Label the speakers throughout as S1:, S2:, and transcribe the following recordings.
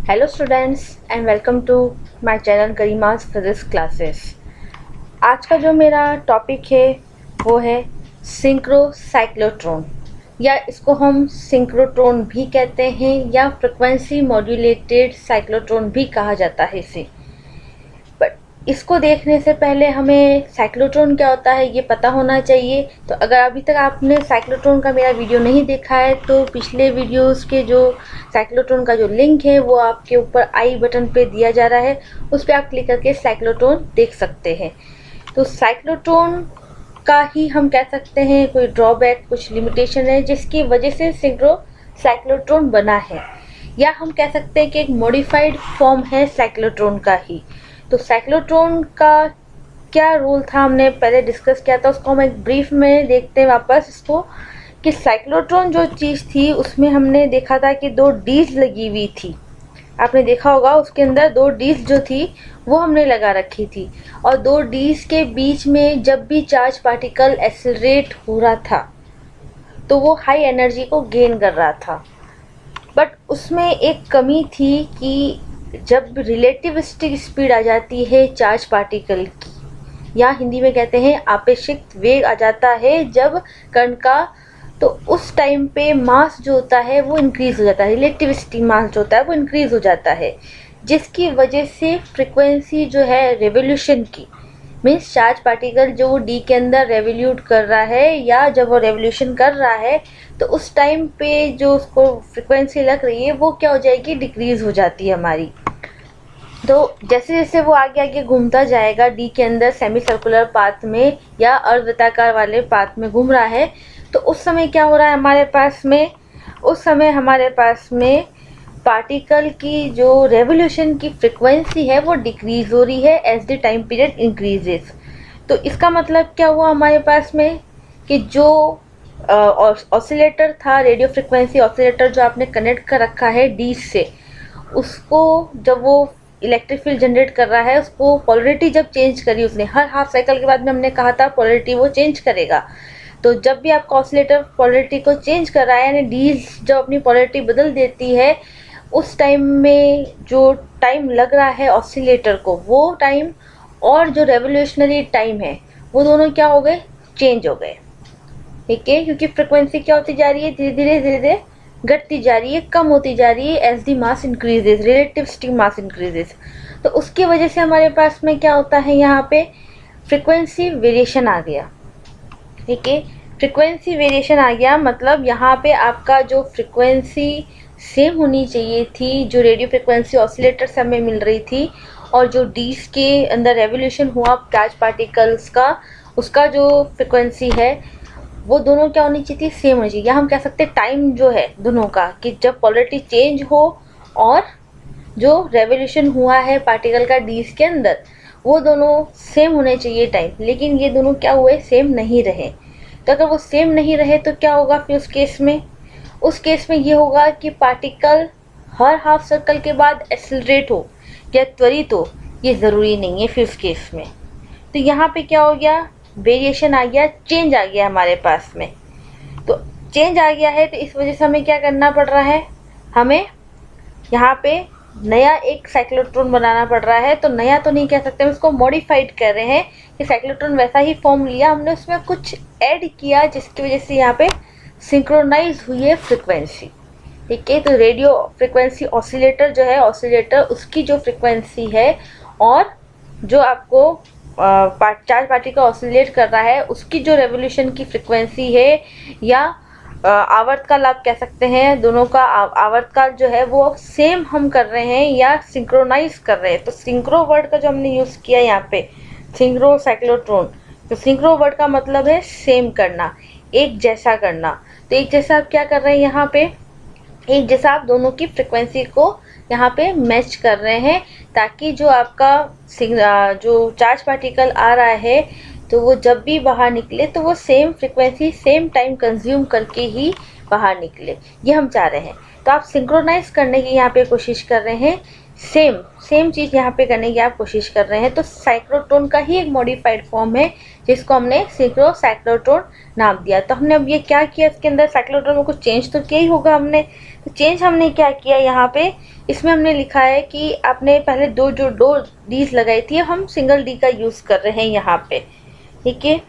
S1: Hello students and welcome to my channel Garima's physics classes. आज का जो मेरा टॉपिक है वो है सिंक्रोसाइक्लोट्रॉन, या इसको हम सिंक्रोट्रॉन भी कहते हैं या फ्रिक्वेंसी मॉड्यूलेटेड साइक्लोट्रॉन भी कहा जाता है इसे। बट इसको देखने से पहले हमें साइक्लोट्रॉन क्या होता है ये पता होना चाहिए। तो अगर अभी तक आपने साइक्लोट्रॉन का मेरा वीडियो नहीं देखा है तो पिछले वीडियोस के जो साइक्लोट्रॉन का जो लिंक है वो आपके ऊपर आई बटन पे दिया जा रहा है, उस पर आप क्लिक करके साइक्लोट्रॉन देख सकते हैं। तो साइक्लोट्रॉन का ही हम कह सकते हैं कोई ड्रॉबैक, कुछ लिमिटेशन है जिसकी वजह से साइक्लोट्रॉन बना है, या हम कह सकते हैं कि एक मॉडिफाइड फॉर्म है साइक्लोट्रॉन का ही। तो साइक्लोट्रॉन का क्या रोल था हमने पहले डिस्कस किया था, उसको हम एक ब्रीफ में देखते हैं वापस इसको। कि साइक्लोट्रॉन जो चीज़ थी उसमें हमने देखा था कि दो डीज लगी हुई थी। आपने देखा होगा उसके अंदर दो डीज जो थी वो हमने लगा रखी थी, और दो डीज के बीच में जब भी चार्ज पार्टिकल एक्सेलरेट हो रहा था तो वो हाई एनर्जी को गेन कर रहा था। बट उसमें एक कमी थी कि जब रिलेटिविस्टिक स्पीड आ जाती है चार्ज पार्टिकल की, या हिंदी में कहते हैं आपेक्षिक वेग आ जाता है जब कण का, तो उस टाइम पे मास जो होता है वो इंक्रीज हो जाता है, रिलेटिविस्टिक मास जो होता है वो इंक्रीज हो जाता है, जिसकी वजह से फ्रिक्वेंसी जो है रेवोल्यूशन की, मीन्स चार्ज पार्टिकल जो डी के अंदर रेवोल्यूट कर रहा है या जब वो रेवोल्यूशन कर रहा है तो उस टाइम पे जो उसको फ्रिक्वेंसी लग रही है वो क्या हो जाएगी, डिक्रीज हो जाती है हमारी। तो जैसे जैसे वो आगे आगे घूमता जाएगा डी के अंदर सेमी सर्कुलर पाथ में या अर्धवृत्ताकार वाले पाथ में घूम रहा है, तो उस समय क्या हो रहा है हमारे पास में, उस समय हमारे पास में पार्टिकल की जो रेवोल्यूशन की फ्रिक्वेंसी है वो डिक्रीज हो रही है as the time period increases. तो इसका मतलब क्या हुआ हमारे पास में कि जो ऑसिलेटर था, रेडियो फ्रिक्वेंसी ऑसिलेटर जो आपने कनेक्ट कर रखा है डी से, उसको जब वो इलेक्ट्रिक फील्ड जनरेट कर रहा है उसको पोलरिटी जब चेंज करी उसने, हर हाफ साइकिल के बाद में हमने कहा था पोलरिटी वो चेंज करेगा। तो जब भी आपका ऑसिलेटर पोलरिटी को चेंज कर रहा है, यानी डीज जब अपनी पोलरिटी बदल देती है, उस टाइम में जो टाइम लग रहा है ऑसिलेटर को वो टाइम और जो रेवोल्यूशनरी टाइम है वो दोनों क्या हो गए, चेंज हो गए। ठीक है, क्योंकि फ्रिक्वेंसी क्या होती जा रही है, धीरे धीरे घटती जा रही है, कम होती जा रही है as the mass increases, relativistic mass increases. तो उसकी वजह से हमारे पास में क्या होता है, यहाँ पे फ्रिक्वेंसी वेरिएशन आ गया। ठीक है, फ्रिक्वेंसी वेरिएशन आ गया मतलब यहाँ पे आपका जो फ्रिक्वेंसी सेम होनी चाहिए थी, जो रेडियो फ्रिक्वेंसी ऑसिलेटर से हमें मिल रही थी, और जो डीज के अंदर रेवोल्यूशन हुआ चार्ज पार्टिकल्स का, उसका जो फ्रिक्वेंसी है वो दोनों क्या होनी चाहिए थी, सेम होनी चाहिए। या हम कह सकते हैं टाइम जो है दोनों का, कि जब पोलरिटी चेंज हो और जो रेवोल्यूशन हुआ है पार्टिकल का डीज के अंदर, वो दोनों सेम होने चाहिए टाइम, लेकिन ये दोनों क्या हुए, सेम नहीं रहे। तो अगर वो सेम नहीं रहे तो क्या होगा फिर उस केस में ये होगा कि पार्टिकल हर हाफ सर्कल के बाद एक्सेलरेट हो या त्वरित हो, ये ज़रूरी नहीं है फिर उस केस में। तो यहाँ पे क्या हो गया, वेरिएशन आ गया, चेंज आ गया हमारे पास में। तो चेंज आ गया है तो इस वजह से हमें क्या करना पड़ रहा है, हमें यहाँ पे नया एक साइक्लोट्रॉन बनाना पड़ रहा है। तो नया तो नहीं कह सकते, हम इसको मॉडिफाइड कर रहे हैं कि साइक्लोट्रॉन वैसा ही फॉर्म लिया, हमने उसमें कुछ ऐड किया जिसकी वजह से यहाँ पे सिंक्रोनाइज हुई है फ्रिक्वेंसी। ठीक है, तो रेडियो फ्रिक्वेंसी ऑसिलेटर जो है, ऑसिलेटर उसकी जो फ्रिक्वेंसी है और जो आपको चार्ज पार्टिकल ऑसिलेट कर रहा है उसकी जो रेवोल्यूशन की फ्रिक्वेंसी है, या आवर्तकाल आप कह सकते हैं, दोनों का आवर्तकाल जो है वो सेम हम कर रहे हैं या सिंक्रोनाइज कर रहे हैं। तो सिंक्रो वर्ड का जो हमने यूज़ किया यहाँ पे, सिंक्रो साइक्लोट्रॉन, तो सिंक्रो वर्ड का मतलब है सेम करना, एक जैसा करना। तो एक जैसा आप क्या कर रहे हैं यहाँ पे, एक जैसा आप दोनों की फ्रिक्वेंसी को यहाँ पे मैच कर रहे हैं, ताकि जो आपका जो चार्ज पार्टिकल आ रहा है तो वो जब भी बाहर निकले तो वो same frequency same time consume करके ही बाहर निकले, ये हम चाह रहे हैं। तो आप सिंक्रोनाइज करने की यहाँ पे कोशिश कर रहे हैं सेम सेम चीज़ यहाँ पे करने की आप कोशिश कर रहे हैं। तो साइक्लोट्रॉन का ही एक मॉडिफाइड फॉर्म है जिसको हमने साइक्लोट्रॉन नाम दिया। तो हमने अब ये क्या किया, इसके अंदर साइक्लोट्रॉन में कुछ चेंज तो किया ही होगा हमने। तो चेंज हमने क्या किया यहाँ पे, इसमें हमने लिखा है कि आपने पहले दो डीज लगाई थी, हम सिंगल डी का यूज़ कर रहे हैं यहाँ पे, ठीक है।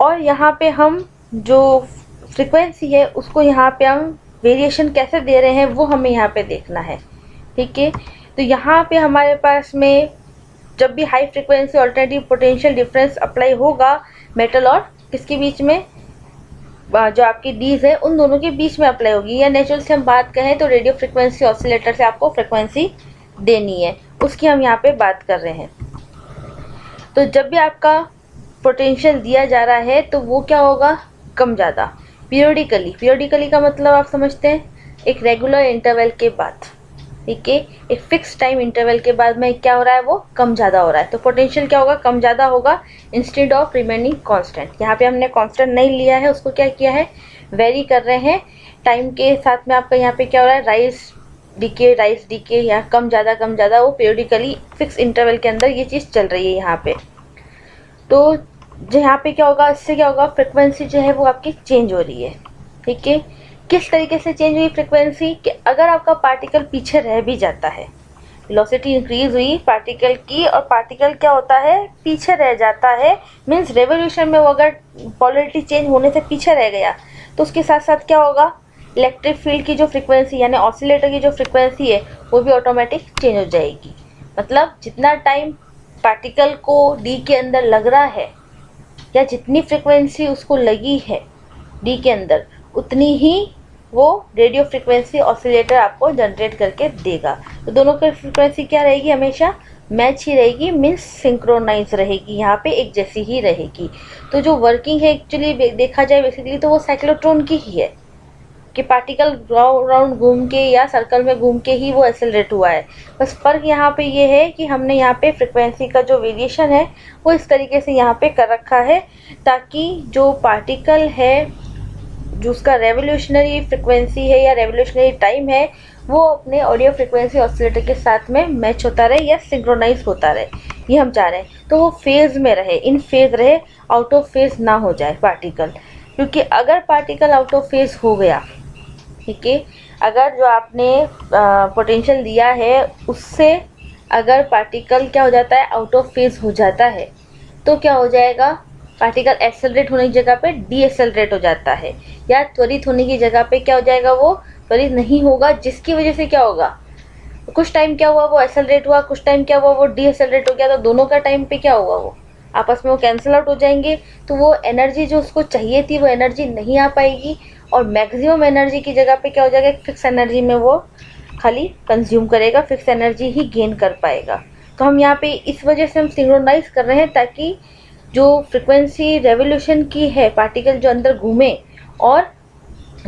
S1: और यहाँ पे हम जो फ्रिक्वेंसी है उसको यहाँ पे हम वेरिएशन कैसे दे रहे हैं वो हमें यहाँ पे देखना है, ठीक है। तो यहाँ पे हमारे पास में जब भी high frequency alternative potential difference apply होगा मेटल और किसके बीच में, जो आपकी डीज है उन दोनों के बीच में अप्लाई होगी। या नेचुरल से हम बात करें तो रेडियो फ्रिक्वेंसी ऑसिलेटर से आपको फ्रिक्वेंसी देनी है, उसकी हम यहाँ पे बात कर रहे हैं। तो जब भी आपका पोटेंशियल दिया जा रहा है तो वो क्या होगा, कम ज़्यादा पीरियोडिकली का मतलब आप समझते हैं, एक रेगुलर इंटरवल के बाद, ठीक है, एक फिक्स टाइम इंटरवल के बाद में क्या हो रहा है, वो कम ज़्यादा हो रहा है। तो पोटेंशियल क्या होगा, कम ज़्यादा होगा इंस्टेड ऑफ रिमेनिंग कांस्टेंट। यहाँ पे हमने कांस्टेंट नहीं लिया है, उसको क्या किया है, वेरी कर रहे हैं टाइम के साथ में। आपका यहाँ पे क्या हो रहा है, राइज डीके या कम ज़्यादा वो पीरियोडिकली फिक्स इंटरवल के अंदर ये चीज़ चल रही है यहाँ पे। तो जो यहाँ पे क्या होगा, इससे क्या होगा, फ्रिक्वेंसी जो है वो आपकी चेंज हो रही है, ठीक है। किस तरीके से चेंज हुई फ्रिक्वेंसी, कि अगर आपका पार्टिकल पीछे रह भी जाता है, वेलोसिटी इंक्रीज हुई पार्टिकल की और पार्टिकल क्या होता है, पीछे रह जाता है, मीन्स रेवोल्यूशन में वो अगर पोलैरिटी चेंज होने से पीछे रह गया तो उसके साथ साथ क्या होगा, इलेक्ट्रिक फील्ड की जो फ्रिक्वेंसी यानी ऑसिलेटर की जो फ्रिक्वेंसी है वो भी ऑटोमेटिक चेंज हो जाएगी। मतलब जितना टाइम पार्टिकल को डी के अंदर लग रहा है या जितनी फ्रिक्वेंसी उसको लगी है डी के अंदर, उतनी ही वो रेडियो फ्रिक्वेंसी ऑसिलेटर आपको जनरेट करके देगा। तो दोनों की फ्रिक्वेंसी क्या रहेगी, हमेशा मैच ही रहेगी, मीन्स सिंक्रोनाइज रहेगी, यहाँ पे एक जैसी ही रहेगी। तो जो वर्किंग है एक्चुअली देखा जाए बेसिकली तो वो साइक्लोट्रॉन की ही है कि पार्टिकल राउंड घूम के या सर्कल में घूम के ही वो एक्सेलरेट हुआ है। बस फ़र्क यहाँ पे ये है कि हमने यहाँ पे फ्रिक्वेंसी का जो वेरिएशन है वो इस तरीके से यहाँ पे कर रखा है ताकि जो पार्टिकल है, जो उसका रेवोल्यूशनरी फ्रिक्वेंसी है या रेवोल्यूशनरी टाइम है, वो अपने ऑडियो फ्रिक्वेंसी ऑसिलेटर के साथ में मैच होता रहे या सिंक्रोनाइज होता रहे, ये हम चाह रहे हैं। तो वो फेज़ में रहे, इन फेज़ रहे, आउट ऑफ फेज़ ना हो जाए पार्टिकल। क्योंकि अगर पार्टिकल आउट ऑफ फेज़ हो गया, ठीक है, अगर जो आपने पोटेंशियल दिया है उससे अगर पार्टिकल क्या हो जाता है, आउट ऑफ फेज़ हो जाता है, तो क्या हो जाएगा, पार्टिकल एक्सेलरेट होने की जगह पे डी एक्सेलरेट हो जाता है, या त्वरित होने की जगह पे क्या हो जाएगा, वो त्वरित नहीं होगा, जिसकी वजह से क्या होगा, कुछ टाइम क्या हुआ वो एक्सेलरेट हुआ, कुछ टाइम क्या हुआ वो डी एक्सेलरेट हो गया, तो दोनों का टाइम पे क्या होगा, वो आपस में वो कैंसिल आउट हो जाएंगे। तो वो एनर्जी जो उसको चाहिए थी वो एनर्जी नहीं आ पाएगी और मैक्सिमम एनर्जी की जगह पे क्या हो जाएगा, फिक्स एनर्जी में वो खाली कंज्यूम करेगा, फिक्स एनर्जी ही गेन कर पाएगा। तो हम यहाँ पे इस वजह से हम सिंक्रोनाइज कर रहे हैं ताकि जो फ्रिक्वेंसी रेवोल्यूशन की है, पार्टिकल जो अंदर घूमे और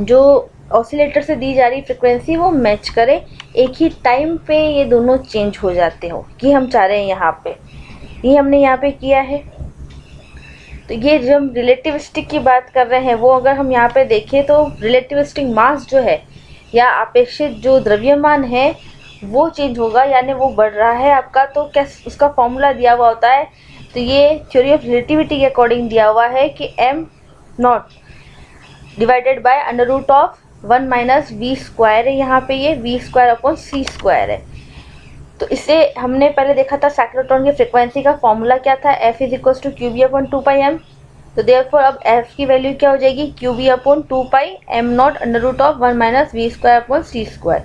S1: जो ऑसिलेटर से दी जा रही फ्रिक्वेंसी वो मैच करे, एक ही टाइम पे ये दोनों चेंज हो जाते हो, ये हम चाह रहे हैं यहाँ पे, ये हमने यहाँ पे किया है। तो ये जो हम रिलेटिविस्टिक की बात कर रहे हैं वो अगर हम यहाँ पे देखें तो रिलेटिविस्टिक मास जो है या अपेक्षित जो द्रव्यमान है वो चेंज होगा, यानी वो बढ़ रहा है आपका। तो क्या उसका फॉर्मूला दिया हुआ होता है, तो ये थ्योरी ऑफ रिलेटिविटी के अकॉर्डिंग दिया हुआ है कि m nought divided by under root of 1 minus we square है, यहाँ पे ये वी स्क्वायर अपॉन सी स्क्वायर है। तो इससे हमने पहले देखा था साइक्लोट्रॉन की फ्रिक्वेंसी का फॉर्मूला क्या था, f is equal to q B upon 2πm। तो देयरफॉर अब f की वैल्यू क्या हो जाएगी, Q B upon 2π m naught under root of 1 minus we square upon C square.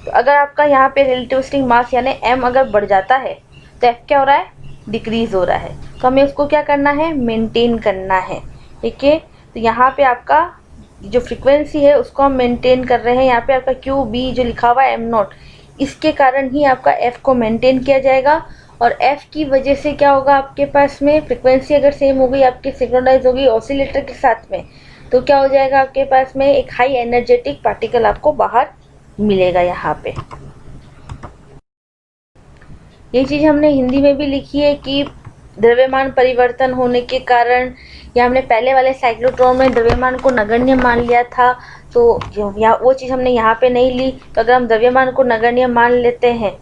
S1: तो अगर आपका यहाँ पे रिलेटिविस्टिक मास यानी m अगर बढ़ जाता है तो f क्या हो रहा है, डिक्रीज हो रहा है। तो हमें उसको क्या करना है, मेंटेन करना है, ठीक है। तो यहाँ पे आपका जो फ्रिक्वेंसी है उसको हम मेंटेन कर रहे हैं, यहाँ पे आपका क्यू बी जो लिखा हुआ है m नॉट, इसके कारण ही आपका f को मेंटेन किया जाएगा। और f की वजह से क्या होगा, आपके पास में फ्रिक्वेंसी अगर सेम हो गई, आपकी सिंक्रोनाइज होगी ऑसिलेटर के साथ में, तो क्या हो जाएगा, आपके पास में एक हाई एनर्जेटिक पार्टिकल आपको बाहर मिलेगा। यहाँ पे ये चीज़ हमने हिंदी में भी लिखी है कि द्रव्यमान परिवर्तन होने के कारण, या हमने पहले वाले साइक्लोट्रॉन में द्रव्यमान को नगण्य मान लिया था, तो वो चीज़ हमने यहाँ पे नहीं ली। तो अगर हम द्रव्यमान को नगण्य मान लेते हैं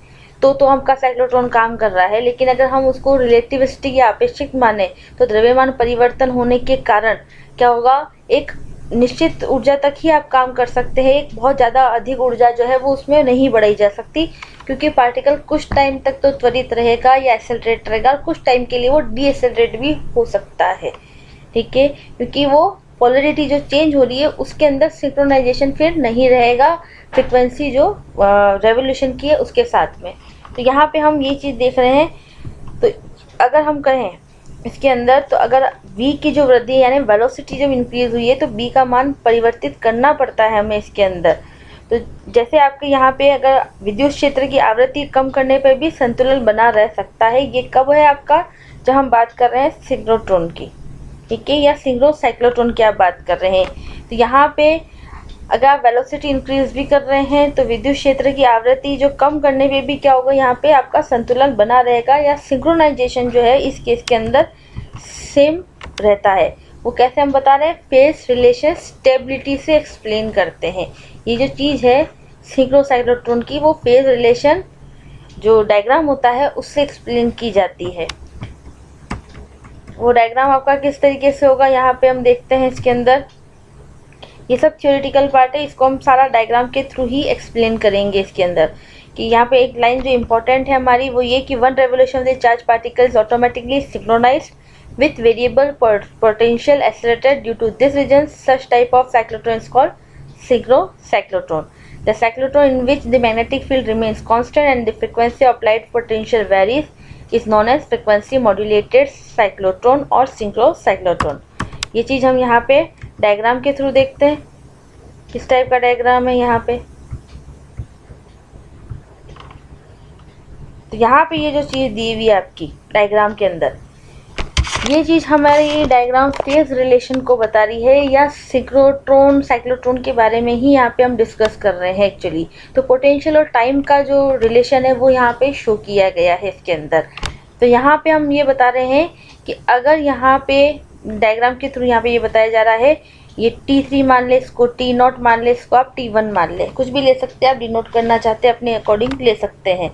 S1: तो हमका साइक्लोट्रॉन काम कर रहा है। लेकिन अगर हम उसको रिलेटिविस्टिक या अपेक्षित माने तो द्रव्यमान परिवर्तन होने के कारण क्या होगा, एक निश्चित ऊर्जा तक ही आप काम कर सकते हैं। एक बहुत ज़्यादा अधिक ऊर्जा जो है वो उसमें नहीं बढ़ाई जा सकती, क्योंकि पार्टिकल कुछ टाइम तक तो त्वरित रहेगा या एक्सेलरेट रहेगा, कुछ टाइम के लिए वो डीएक्सेलरेट भी हो सकता है। ठीक है, क्योंकि वो पोलरिटी जो चेंज हो रही है उसके अंदर सिंक्रोनाइजेशन फिर नहीं रहेगा फ्रिक्वेंसी जो रेवोल्यूशन की है उसके साथ में। तो यहाँ पे हम ये चीज़ देख रहे हैं। तो अगर हम कहें इसके अंदर, तो अगर v की जो वृद्धि यानी वेलोसिटी जब इंक्रीज हुई है तो b का मान परिवर्तित करना पड़ता है हमें इसके अंदर। तो जैसे आपके यहाँ पे अगर विद्युत क्षेत्र की आवृत्ति कम करने पर भी संतुलन बना रह सकता है। ये कब है आपका, जब हम बात कर रहे हैं सिंक्रोट्रॉन की, ठीक है, या सिंक्रो साइक्लोट्रॉन की आप बात कर रहे हैं। तो यहाँ पे अगर आप वेलोसिटी इंक्रीज भी कर रहे हैं तो विद्युत क्षेत्र की आवृत्ति जो कम करने पे भी क्या होगा, यहाँ पे आपका संतुलन बना रहेगा या सिंक्रोनाइजेशन जो है इस केस के अंदर सेम रहता है। वो कैसे हम बता रहे हैं, फेज रिलेशन स्टेबिलिटी से एक्सप्लेन करते हैं। ये जो चीज़ है सिंक्रो साइक्लोट्रॉन की, वो फेज रिलेशन जो डायग्राम होता है उससे एक्सप्लेन की जाती है। वो डायग्राम आपका किस तरीके से होगा, यहाँ पे हम देखते हैं इसके अंदर। ये सब थ्योरेटिकल पार्ट है, इसको हम सारा डायग्राम के थ्रू ही एक्सप्लेन करेंगे इसके अंदर। कि यहाँ पे एक लाइन जो इम्पोर्टेंट है हमारी वो ये कि one revolution of the charge particle is automatically synchronised with variable potential accelerated due to this reason. Such type of cyclotron is called synchro cyclotron. The cyclotron in which the magnetic field remains constant and the frequency of applied potential varies is known as frequency modulated cyclotron और synchro cyclotron. ये चीज़ हम यहाँ पे diagram के through देखते हैं। किस type का डायग्राम है यहाँ पे, तो यहाँ पे ये जो चीज़ दी हुई है आपकी डायग्राम के अंदर, ये चीज़ हमारे ये डायग्राम फेज रिलेशन को बता रही है या सिंक्रोट्रॉन साइक्लोट्रॉन के बारे में ही यहाँ पे हम डिस्कस कर रहे हैं एक्चुअली। तो पोटेंशियल और टाइम का जो रिलेशन है वो यहाँ पे शो किया गया है इसके अंदर। तो यहाँ पे हम ये बता रहे हैं कि अगर यहाँ पे डायग्राम के थ्रू यहाँ पे ये बताया जा रहा है, ये T3 मान ले, इसको T0 मान ले, इसको आप T1 मान ले, कुछ भी ले सकते हैं आप, डिनोट करना चाहते हैं अपने अकॉर्डिंग ले सकते हैं।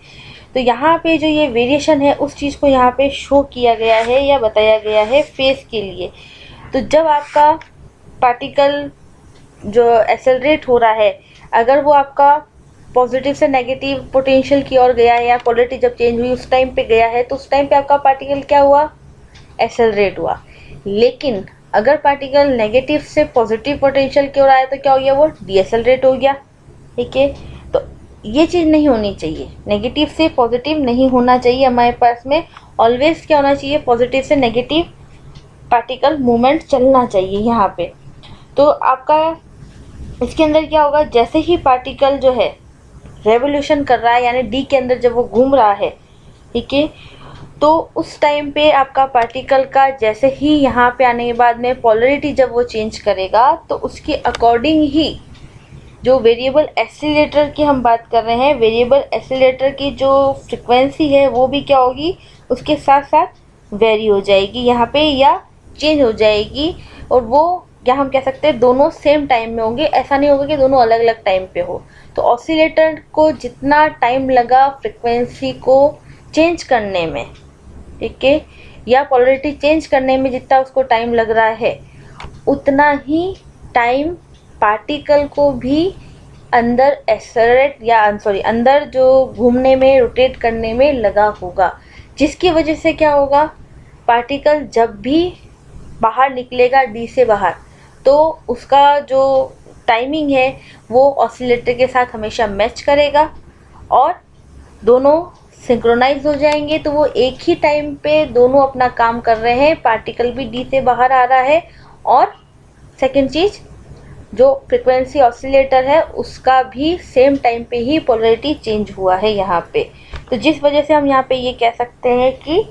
S1: तो यहाँ पे जो ये वेरिएशन है उस चीज़ को यहाँ पे शो किया गया है या बताया गया है फेस के लिए। तो जब आपका पार्टिकल जो एक्सेलरेट हो रहा है, अगर वो आपका पॉजिटिव से नेगेटिव पोटेंशियल की ओर गया है या पोलरिटी जब चेंज हुई उस टाइम पे गया है, तो उस टाइम पे आपका पार्टिकल क्या हुआ, एक्सेलरेट हुआ। लेकिन अगर पार्टिकल नेगेटिव से पॉजिटिव पोटेंशियल की ओर आया तो क्या हो गया, वो डीएक्सेलरेट हो गया। ठीक है, तो ये चीज़ नहीं होनी चाहिए, नेगेटिव से पॉजिटिव नहीं होना चाहिए हमारे पास में। ऑलवेज क्या होना चाहिए, पॉजिटिव से नेगेटिव पार्टिकल मूवमेंट चलना चाहिए यहाँ पे। तो आपका इसके अंदर क्या होगा, जैसे ही पार्टिकल जो है रेवोल्यूशन कर रहा है यानी डी के अंदर जब वो घूम रहा है, ठीक है, तो उस टाइम पे आपका पार्टिकल का जैसे ही यहाँ पे आने के बाद में पोलरिटी जब वो चेंज करेगा तो उसके अकॉर्डिंग ही जो वेरिएबल एक्सीलरेटर की हम बात कर रहे हैं, वेरिएबल एक्सीलरेटर की जो फ्रिक्वेंसी है वो भी क्या होगी, उसके साथ साथ वेरी हो जाएगी यहाँ पे या चेंज हो जाएगी। और वो क्या हम कह सकते हैं, दोनों सेम टाइम में होंगे, ऐसा नहीं होगा कि दोनों अलग अलग टाइम पे हो। तो ऑसिलेटर को जितना टाइम लगा फ्रिक्वेंसी को चेंज करने में, ठीक है, या पोलरिटी चेंज करने में जितना उसको टाइम लग रहा है, उतना ही टाइम पार्टिकल को भी अंदर एक्सेलरेट या अंदर जो घूमने में, रोटेट करने में लगा होगा। जिसकी वजह से क्या होगा, पार्टिकल जब भी बाहर निकलेगा डी से बाहर, तो उसका जो टाइमिंग है वो ऑसिलेटर के साथ हमेशा मैच करेगा और दोनों सिंक्रोनाइज हो जाएंगे। तो वो एक ही टाइम पे दोनों अपना काम कर रहे हैं, पार्टिकल भी डी से बाहर आ रहा है और सेकेंड चीज़ जो फ्रिक्वेंसी ऑसिलेटर है उसका भी सेम टाइम पे ही पोलरिटी चेंज हुआ है यहाँ पे। तो जिस वजह से हम यहाँ पे ये कह सकते हैं कि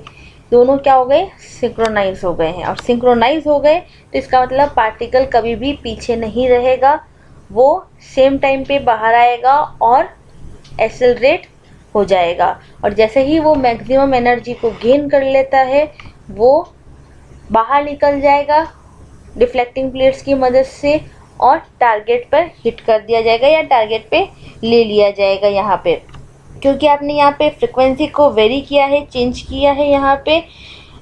S1: दोनों क्या हो गए, सिंक्रोनाइज हो गए हैं। और सिंक्रोनाइज हो गए तो इसका मतलब पार्टिकल कभी भी पीछे नहीं रहेगा, वो सेम टाइम पे बाहर आएगा और एक्सेलरेट हो जाएगा। और जैसे ही वो मैक्सिमम एनर्जी को गेन कर लेता है वो बाहर निकल जाएगा डिफ्लेक्टिंग प्लेट्स की मदद से और टारगेट पर हिट कर दिया जाएगा या टारगेट पे ले लिया जाएगा यहाँ पे। क्योंकि आपने यहाँ पे फ्रिक्वेंसी को वेरी किया है, चेंज किया है यहाँ पे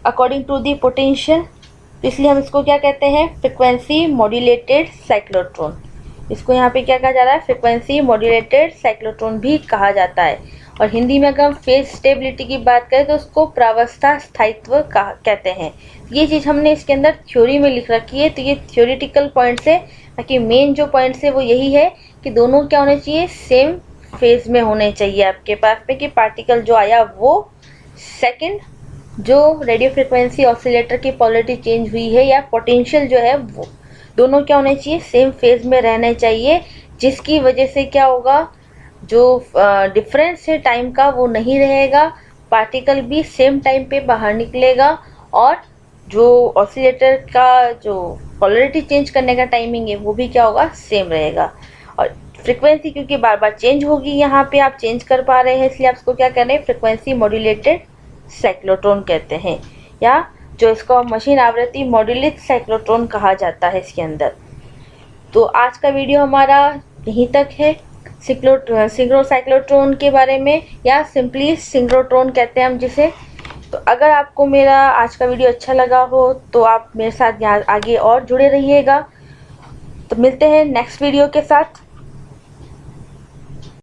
S1: अकॉर्डिंग टू दी पोटेंशियल, तो इसलिए हम इसको क्या कहते हैं, फ्रिक्वेंसी मॉड्यूलेटेड साइक्लोट्रॉन। इसको यहाँ पे क्या कहा जा रहा है, फ्रिक्वेंसी मॉड्यूलेटेड साइक्लोट्रॉन भी कहा जाता है। और हिंदी में अगर हम फेज स्टेबिलिटी की बात करें तो उसको प्रावस्था स्थायित्व कहते हैं। ये चीज़ हमने इसके अंदर थ्योरी में लिख रखी है, तो ये थ्योरेटिकल पॉइंट्स है, बाकी मेन जो पॉइंट्स है वो यही है कि दोनों क्या होने चाहिए, सेम फेज में होने चाहिए आपके पास में, कि पार्टिकल जो आया वो सेकंड जो रेडियो फ्रिक्वेंसी ऑसिलेटर की पोलैरिटी चेंज हुई है या पोटेंशियल जो है वो दोनों क्या होने चाहिए, सेम फेज में रहने चाहिए, जिसकी वजह से क्या होगा, जो डिफरेंस है टाइम का वो नहीं रहेगा, पार्टिकल भी सेम टाइम पे बाहर निकलेगा और जो ऑसिलेटर का जो पोलैरिटी चेंज करने का टाइमिंग है वो भी क्या होगा, सेम रहेगा। और फ्रिक्वेंसी क्योंकि बार बार चेंज होगी, यहाँ पे आप चेंज कर पा रहे हैं, इसलिए आप इसको क्या कह रहे हैं, फ्रिक्वेंसी मॉड्यूलेटेड साइक्लोट्रॉन कहते हैं, या जो इसको मशीन आवृत्ति मॉड्यूलित साइक्लोट्रॉन कहा जाता है इसके अंदर। तो आज का वीडियो हमारा यहीं तक है सिंक्रो साइक्लोट्रॉन के बारे में, या सिंपली सिंक्रोट्रॉन कहते हैं हम जिसे। तो अगर आपको मेरा आज का वीडियो अच्छा लगा हो तो आप मेरे साथ यहाँ आगे और जुड़े रहिएगा। तो मिलते हैं नेक्स्ट वीडियो के साथ।